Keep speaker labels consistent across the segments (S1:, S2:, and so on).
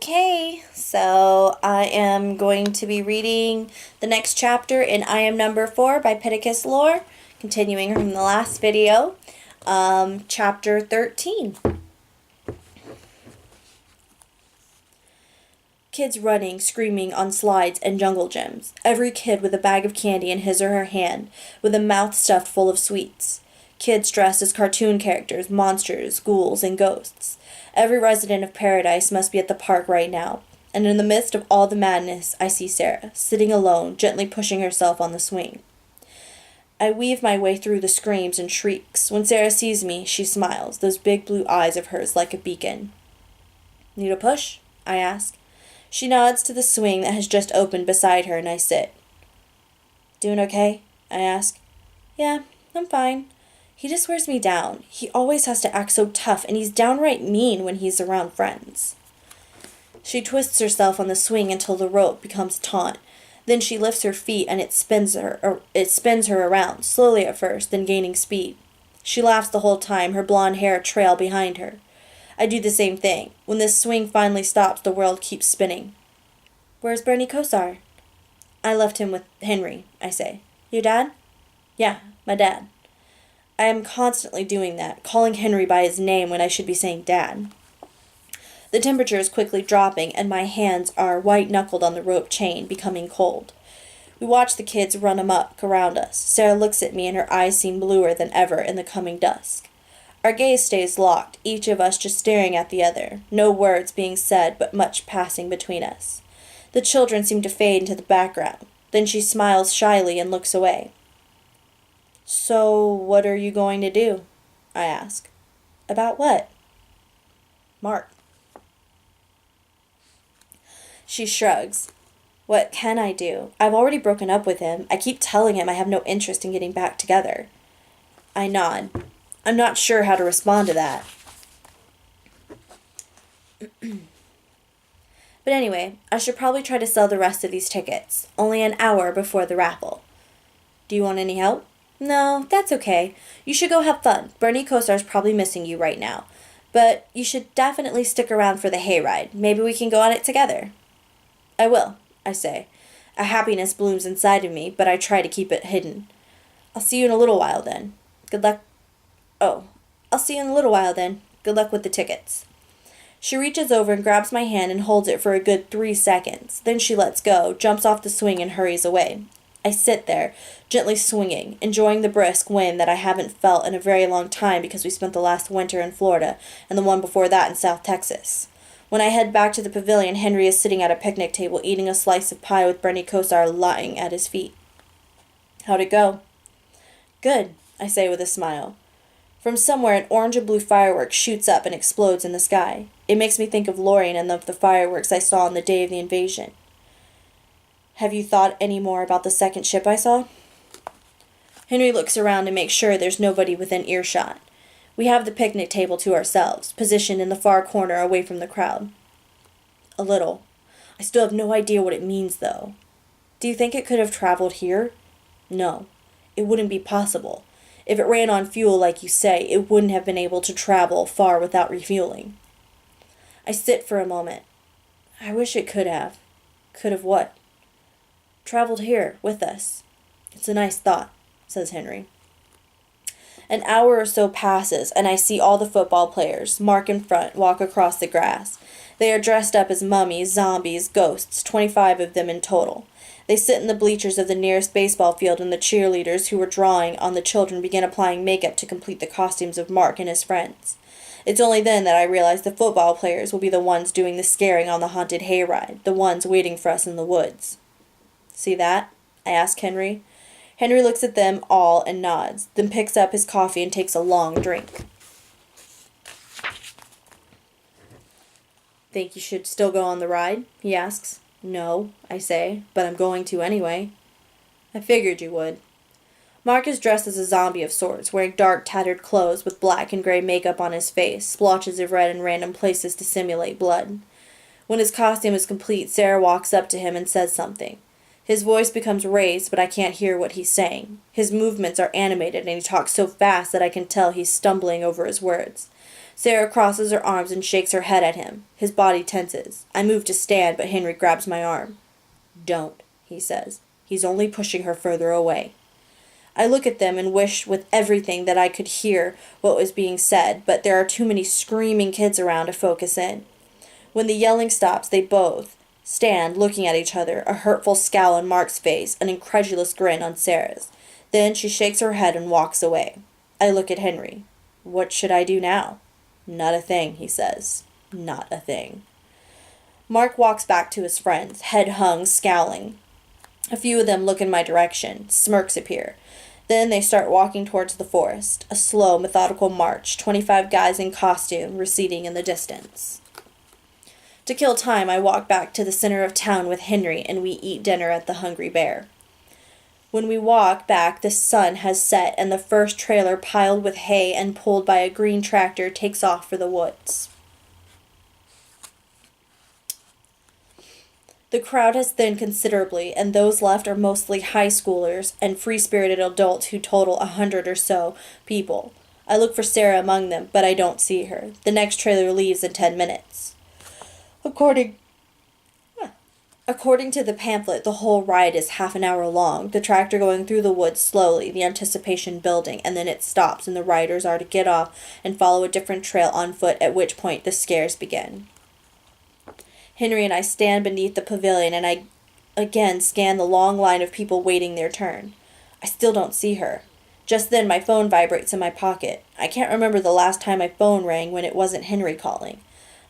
S1: Okay, so I am going to be reading the next chapter in I Am Number 4 by Pittacus Lore, continuing from the last video, chapter 13. Kids running, screaming on slides and jungle gyms. Every kid with a bag of candy in his or her hand, with a mouth stuffed full of sweets. Kids dressed as cartoon characters, monsters, ghouls, and ghosts. Every resident of paradise must be at the park right now, and in the midst of all the madness, I see Sarah, sitting alone, gently pushing herself on the swing. I weave my way through the screams and shrieks. When Sarah sees me, she smiles, those big blue eyes of hers like a beacon. "Need a push?" I ask. She nods to the swing that has just opened beside her, and I sit. "Doing okay?" I ask. "Yeah, I'm fine. He just wears me down. He always has to act so tough, and he's downright mean when he's around friends." She twists herself on the swing until the rope becomes taut. Then she lifts her feet and it spins her around, slowly at first, then gaining speed. She laughs the whole time, her blonde hair trail behind her. I do the same thing. When this swing finally stops, the world keeps spinning. "Where's Bernie Kosar?" "I left him with Henry," I say. "Your dad?" "Yeah, my dad." I am constantly doing that, calling Henry by his name when I should be saying Dad. The temperature is quickly dropping, and my hands are white-knuckled on the rope chain, becoming cold. We watch the kids run amok around us. Sarah looks at me, and her eyes seem bluer than ever in the coming dusk. Our gaze stays locked, each of us just staring at the other, no words being said, but much passing between us. The children seem to fade into the background. Then she smiles shyly and looks away. "So, what are you going to do?" I ask. "About what?" "Mark." She shrugs. "What can I do? I've already broken up with him. I keep telling him I have no interest in getting back together." I nod. I'm not sure how to respond to that. But anyway, I should probably try to sell the rest of these tickets. Only an hour before the raffle. "Do you want any help?" "No, that's okay. You should go have fun. Bernie Kosar's probably missing you right now. But you should definitely stick around for the hayride. Maybe we can go on it together." "I will," I say. A happiness blooms inside of me, but I try to keep it hidden. "I'll see you in a little while then. Good luck." "Oh, I'll see you in a little while then. Good luck with the tickets." She reaches over and grabs my hand and holds it for a good 3 seconds. Then she lets go, jumps off the swing, and hurries away. I sit there, gently swinging, enjoying the brisk wind that I haven't felt in a very long time because we spent the last winter in Florida and the one before that in South Texas. When I head back to the pavilion, Henry is sitting at a picnic table eating a slice of pie with Bernie Kosar lying at his feet. "How'd it go?" "Good," I say with a smile. From somewhere, an orange and blue firework shoots up and explodes in the sky. It makes me think of Lorien and of the fireworks I saw on the day of the invasion. "Have you thought any more about the second ship I saw?" Henry looks around and makes sure there's nobody within earshot. We have the picnic table to ourselves, positioned in the far corner away from the crowd. "A little. I still have no idea what it means, though." "Do you think it could have traveled here?" "No. It wouldn't be possible. If it ran on fuel, like you say, it wouldn't have been able to travel far without refueling." I sit for a moment. I wish it could have. "Could have what?" "Traveled here, with us." "It's a nice thought," says Henry. An hour or so passes, and I see all the football players, Mark in front, walk across the grass. They are dressed up as mummies, zombies, ghosts, 25 of them in total. They sit in the bleachers of the nearest baseball field, and the cheerleaders who were drawing on the children begin applying makeup to complete the costumes of Mark and his friends. It's only then that I realize the football players will be the ones doing the scaring on the haunted hayride, the ones waiting for us in the woods. "See that?" I ask Henry. Henry looks at them all and nods, then picks up his coffee and takes a long drink. "Think you should still go on the ride?" he asks. "No," I say, "but I'm going to anyway." "I figured you would." Mark is dressed as a zombie of sorts, wearing dark, tattered clothes with black and gray makeup on his face, splotches of red in random places to simulate blood. When his costume is complete, Sarah walks up to him and says something. His voice becomes raised, but I can't hear what he's saying. His movements are animated, and he talks so fast that I can tell he's stumbling over his words. Sarah crosses her arms and shakes her head at him. His body tenses. I move to stand, but Henry grabs my arm. Don't, he says. He's only pushing her further away. I look at them and wish with everything that I could hear what was being said, but there are too many screaming kids around to focus in. When the yelling stops, they both stand looking at each other, a hurtful scowl on Mark's face, an incredulous grin on Sarah's. Then she shakes her head and walks away. I look at Henry. What should I do now? Not a thing, he says. Not a thing. Mark walks back to his friends, head hung, scowling. A few of them look in my direction. Smirks appear. Then they start walking towards the forest. A slow, methodical march, 25 guys in costume receding in the distance. To kill time, I walk back to the center of town with Henry, and we eat dinner at the Hungry Bear. When we walk back, the sun has set, and the first trailer piled with hay and pulled by a green tractor takes off for the woods. The crowd has thinned considerably, and those left are mostly high schoolers and free-spirited adults who total 100 or so people. I look for Sarah among them, but I don't see her. The next trailer leaves in 10 minutes. According to the pamphlet, the whole ride is half an hour long, the tractor going through the woods slowly, the anticipation building, and then it stops and the riders are to get off and follow a different trail on foot, at which point the scares begin. Henry and I stand beneath the pavilion, and I again scan the long line of people waiting their turn. I still don't see her. Just then my phone vibrates in my pocket. I can't remember the last time my phone rang when it wasn't Henry calling.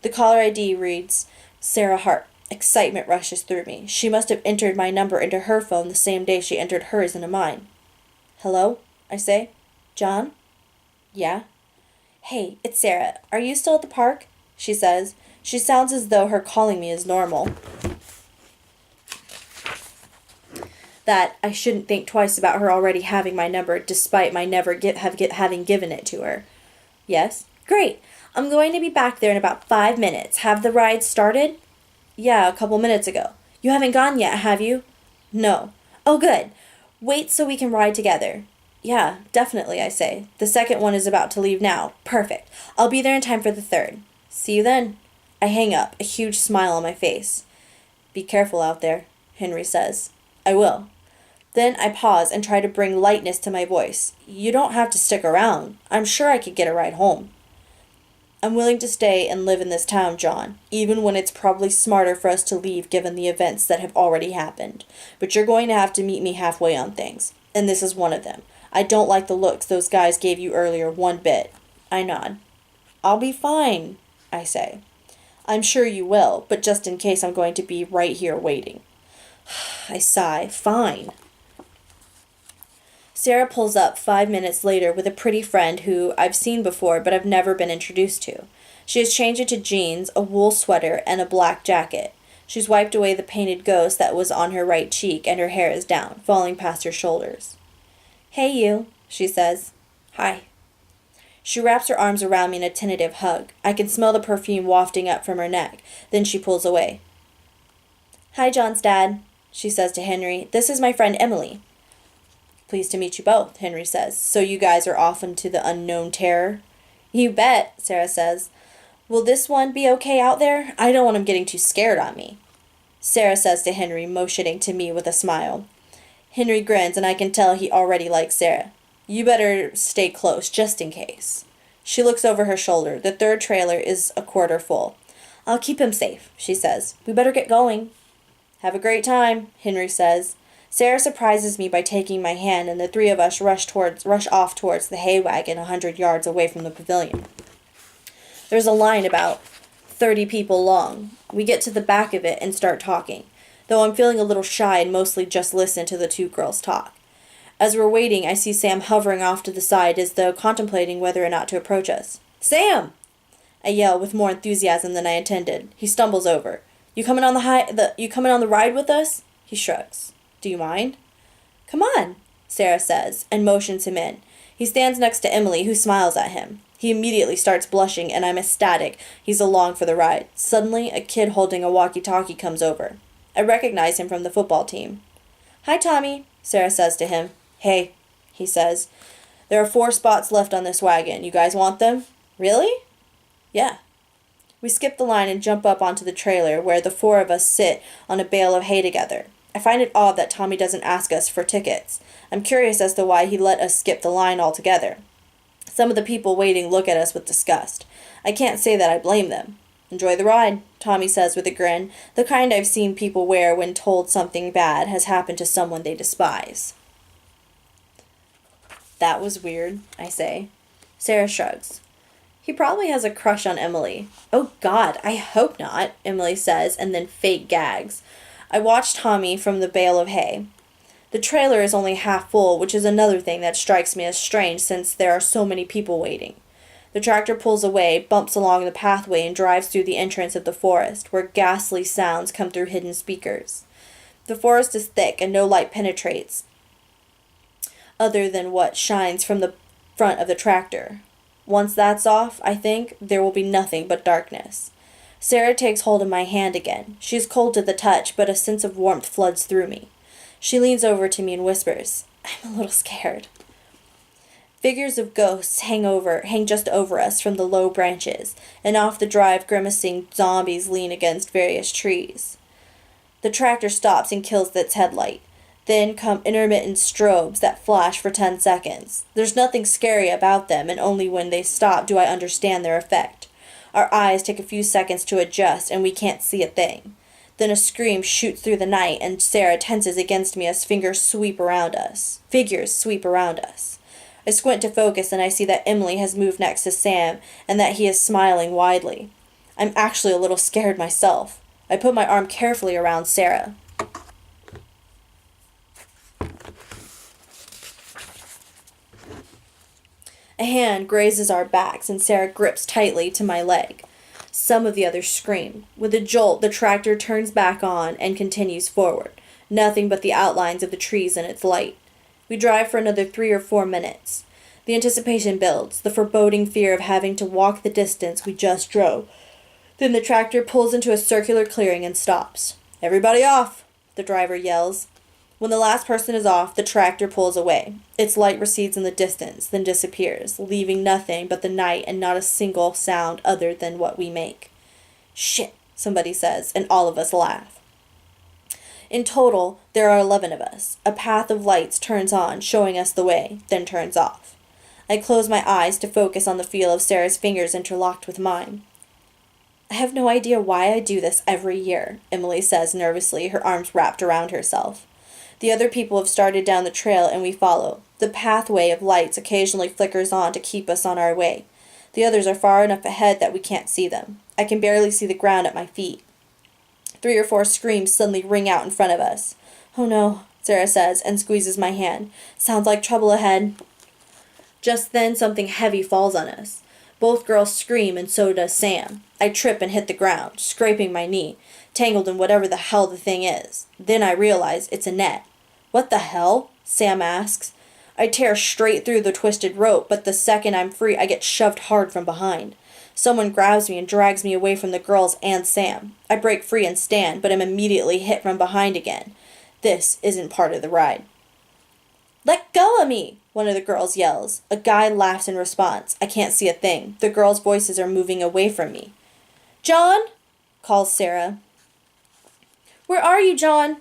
S1: The caller ID reads Sarah Hart. Excitement rushes through me. She must have entered my number into her phone the same day she entered hers into mine. Hello? I say. John? Yeah? Hey, it's Sarah. Are you still at the park? She says. She sounds as though her calling me is normal. That I shouldn't think twice about her already having my number despite my never having given it to her. Yes? Great. I'm going to be back there in about 5 minutes. Have the ride started? Yeah, a couple minutes ago. You haven't gone yet, have you? No. Oh, good. Wait so we can ride together. Yeah, definitely, I say. The second one is about to leave now. Perfect. I'll be there in time for the third. See you then. I hang up, a huge smile on my face. Be careful out there, Henry says. I will. Then I pause and try to bring lightness to my voice. You don't have to stick around. I'm sure I could get a ride home. I'm willing to stay and live in this town, John, even when it's probably smarter for us to leave given the events that have already happened. But you're going to have to meet me halfway on things, and this is one of them. I don't like the looks those guys gave you earlier one bit. I nod. I'll be fine, I say. I'm sure you will, but just in case I'm going to be right here waiting. I sigh. Fine. Sarah pulls up 5 minutes later with a pretty friend who I've seen before but I've never been introduced to. She has changed into jeans, a wool sweater, and a black jacket. She's wiped away the painted ghost that was on her right cheek, and her hair is down, falling past her shoulders. Hey you, she says. Hi. She wraps her arms around me in a tentative hug. I can smell the perfume wafting up from her neck. Then she pulls away. Hi, John's dad, she says to Henry. This is my friend Emily. Pleased to meet you both, Henry says. So you guys are off into the unknown terror? You bet, Sarah says. Will this one be okay out there? I don't want him getting too scared on me. Sarah says to Henry, motioning to me with a smile. Henry grins, and I can tell he already likes Sarah. You better stay close, just in case. She looks over her shoulder. The third trailer is a quarter full. I'll keep him safe, she says. We better get going. Have a great time, Henry says. Sarah surprises me by taking my hand, and the three of us rush off towards the hay wagon 100 yards away from the pavilion. There's a line about 30 people long. We get to the back of it and start talking, though I'm feeling a little shy and mostly just listen to the two girls talk. As we're waiting, I see Sam hovering off to the side as though contemplating whether or not to approach us. Sam! I yell with more enthusiasm than I intended. He stumbles over. You coming on the ride with us? He shrugs. Do you mind? Come on, Sarah says, and motions him in. He stands next to Emily, who smiles at him. He immediately starts blushing, and I'm ecstatic he's along for the ride. Suddenly, a kid holding a walkie-talkie comes over. I recognize him from the football team. Hi, Tommy, Sarah says to him. Hey, he says. There are 4 spots left on this wagon. You guys want them? Really? Yeah. We skip the line and jump up onto the trailer where the four of us sit on a bale of hay together. I find it odd that Tommy doesn't ask us for tickets. I'm curious as to why he let us skip the line altogether. Some of the people waiting look at us with disgust. I can't say that I blame them. Enjoy the ride, Tommy says with a grin, the kind I've seen people wear when told something bad has happened to someone they despise. That was weird, I say. Sarah shrugs. He probably has a crush on Emily. Oh God, I hope not, Emily says, and then fake gags. I watch Tommy from the bale of hay. The trailer is only half full, which is another thing that strikes me as strange since there are so many people waiting. The tractor pulls away, bumps along the pathway, and drives through the entrance of the forest, where ghastly sounds come through hidden speakers. The forest is thick, and no light penetrates, other than what shines from the front of the tractor. Once that's off, I think, there will be nothing but darkness. Sarah takes hold of my hand again. She is cold to the touch, but a sense of warmth floods through me. She leans over to me and whispers, "I'm a little scared." Figures of ghosts hang just over us from the low branches, and off the drive grimacing zombies lean against various trees. The tractor stops and kills its headlight. Then come intermittent strobes that flash for 10 seconds. There's nothing scary about them, and only when they stop do I understand their effect. Our eyes take a few seconds to adjust, and we can't see a thing. Then a scream shoots through the night, and Sarah tenses against me as figures sweep around us. I squint to focus, and I see that Emily has moved next to Sam, and that he is smiling widely. I'm actually a little scared myself. I put my arm carefully around Sarah. A hand grazes our backs, and Sarah grips tightly to my leg. Some of the others scream. With a jolt, the tractor turns back on and continues forward. Nothing but the outlines of the trees in its light. We drive for another 3 or 4 minutes. The anticipation builds, the foreboding fear of having to walk the distance we just drove. Then the tractor pulls into a circular clearing and stops. "Everybody off!" the driver yells. When the last person is off, the tractor pulls away. Its light recedes in the distance, then disappears, leaving nothing but the night and not a single sound other than what we make. "Shit," somebody says, and all of us laugh. In total, there are 11 of us. A path of lights turns on, showing us the way, then turns off. I close my eyes to focus on the feel of Sarah's fingers interlocked with mine. "I have no idea why I do this every year," Emily says nervously, her arms wrapped around herself. The other people have started down the trail, and we follow. The pathway of lights occasionally flickers on to keep us on our way. The others are far enough ahead that we can't see them. I can barely see the ground at my feet. 3 or 4 screams suddenly ring out in front of us. "Oh no," Sarah says, and squeezes my hand. "Sounds like trouble ahead." Just then something heavy falls on us. Both girls scream, and so does Sam. I trip and hit the ground, scraping my knee, tangled in whatever the hell the thing is. Then I realize it's a net. "What the hell?" Sam asks. I tear straight through the twisted rope, but the second I'm free, I get shoved hard from behind. Someone grabs me and drags me away from the girls and Sam. I break free and stand, but am immediately hit from behind again. This isn't part of the ride. "Let go of me!" one of the girls yells. A guy laughs in response. I can't see a thing. The girls' voices are moving away from me. "John?" calls Sarah. "Where are you, John?"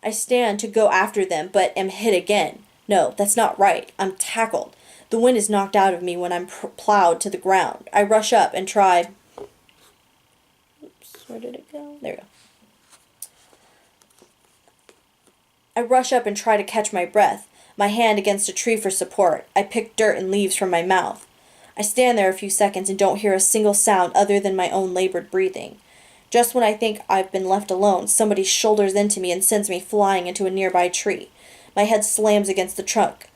S1: I stand to go after them, but am hit again. No, that's not right. I'm tackled. The wind is knocked out of me when I'm plowed to the ground. I rush up and try... Oops, where did it go? There we go. I rush up and try to catch my breath, my hand against a tree for support. I pick dirt and leaves from my mouth. I stand there a few seconds and don't hear a single sound other than my own labored breathing. Just when I think I've been left alone, somebody shoulders into me and sends me flying into a nearby tree. My head slams against the trunk,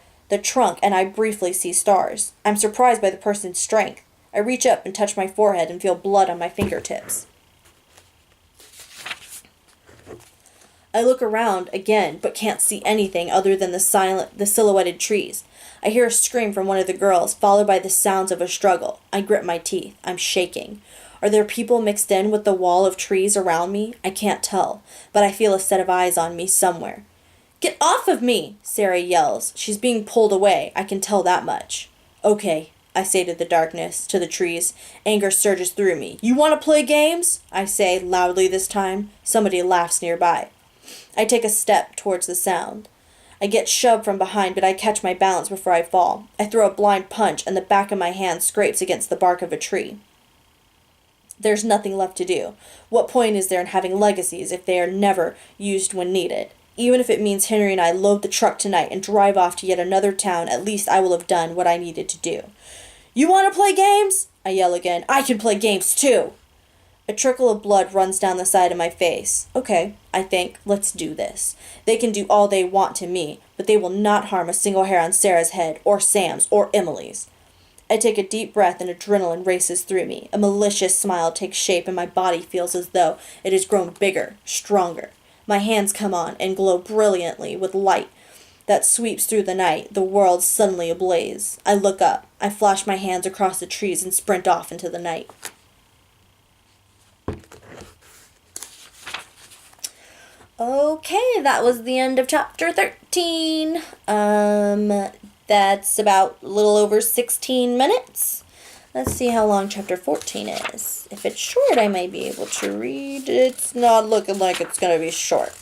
S1: and I briefly see stars. I'm surprised by the person's strength. I reach up and touch my forehead and feel blood on my fingertips. I look around again, but can't see anything other than the silhouetted trees. I hear a scream from one of the girls, followed by the sounds of a struggle. I grip my teeth. I'm shaking. Are there people mixed in with the wall of trees around me? I can't tell, but I feel a set of eyes on me somewhere. "Get off of me!" Sarah yells. She's being pulled away. I can tell that much. "Okay, I say to the darkness, to the trees. Anger surges through me. You want to play games? I say, loudly this time. Somebody laughs nearby. I take a step towards the sound. I get shoved from behind, but I catch my balance before I fall. I throw a blind punch, and the back of my hand scrapes against the bark of a tree. There's nothing left to do. What point is there in having legacies if they are never used when needed? Even if it means Henry and I load the truck tonight and drive off to yet another town, at least I will have done what I needed to do. You want to play games? I yell again. I can play games too. A trickle of blood runs down the side of my face. Okay, I think, let's do this. They can do all they want to me, but they will not harm a single hair on Sarah's head, or Sam's, or Emily's. I take a deep breath and adrenaline races through me. A malicious smile takes shape and my body feels as though it has grown bigger, stronger. My hands come on and glow brilliantly with light that sweeps through the night, the world suddenly ablaze. I look up. I flash my hands across the trees and sprint off into the night. Okay, that was the end of chapter 13. That's about a little over 16 minutes. Let's see how long chapter 14 is. If it's short, I might be able to read. It's not looking like it's going to be short.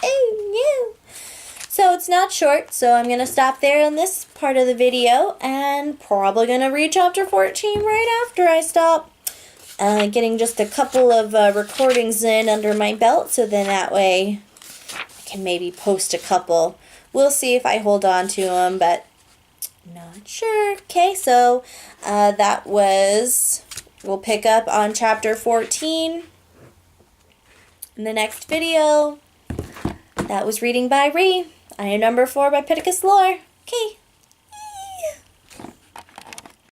S1: Oh, no. So it's not short, so I'm going to stop there on this part of the video and probably going to read chapter 14 right after I stop. Getting just a couple of recordings in under my belt, so then that way I can maybe post a couple. We'll see if I hold on to them, but not sure. Okay, so that was, we'll pick up on chapter 14 in the next video. That was Reading by Ree. I am number 4 by Pittacus Lore. Okay.